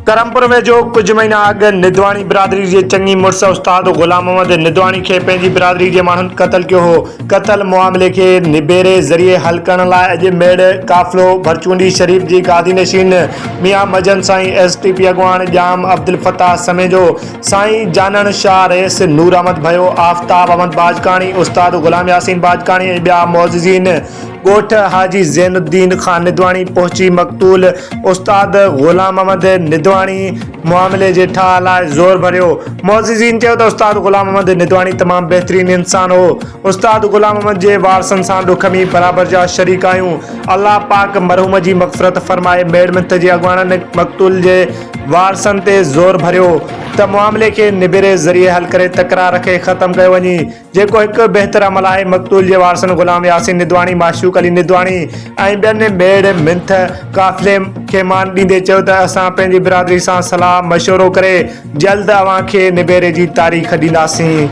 करमपुर वेझो कुछ महीना अॻु निदवाणी बिरादरी जे चङी मुड़स उस्ताद ग़ुलाम मोहम्मद निदवाणी खे पंहिंजी बिरादरी जे माण्हुनि क़त्ल कयो हो। क़त्ल मामले खे निबेरे ज़रिए हल करण लाइ अॼु मेड़ काफ़िलो भरचूंडी शरीफ़ जी गादी नशीन मियां मजन साईं STP अॻवान जाम अब्दुल फताह समेजो साईं जानन शाह रेस नूर अहमद भयो आफ्ताब अहमद बाजकाणी उस्ताद ग़ुलाम यासीन बाजकाणी ऐं ॿिया मोअज़्ज़िज़ीन ॻोठ हाजी ज़ैनुद्दीन खान निदवाणी पहुची मक़तूल उस्ताद ग़ुलाम अहमद निदवाणी मामले जे ठाह लाइ ज़ोर भरियो। मोअज़्ज़िज़ीन चयो त उस्ताद ग़ुलाम अहमद निदवाणी तमामु बहितरीन इंसान हो। उस्ताद ग़ुलाम अहमद जे वारसनि सां ॾुख में बराबरि जा शरीक आहियूं। अल्लाह पाक मरहूम जी मग़फ़िरत फ़रमाए। मेड़ मिंथ जे अॻवाननि मक़तूल जे वारसनि ते ज़ोर भरियो त मामले खे निबेरे ज़रिए हल करे तकरार खे ख़त्म कयो वञे, जेको हिकु बहितर अमल आहे। मक़तूल जे वारसनि ग़ुलाम यासीन निदवाणी माशूक अली निदवाणी ऐं ॿियनि मेड़ मिंथ काफ़िले खे मान ॾींदे चयो त असां पंहिंजी बिरादरी सां सलाह मशवरो करे जल्द अव्हां खे निबेरे जी तारीख़ ॾींदासीं।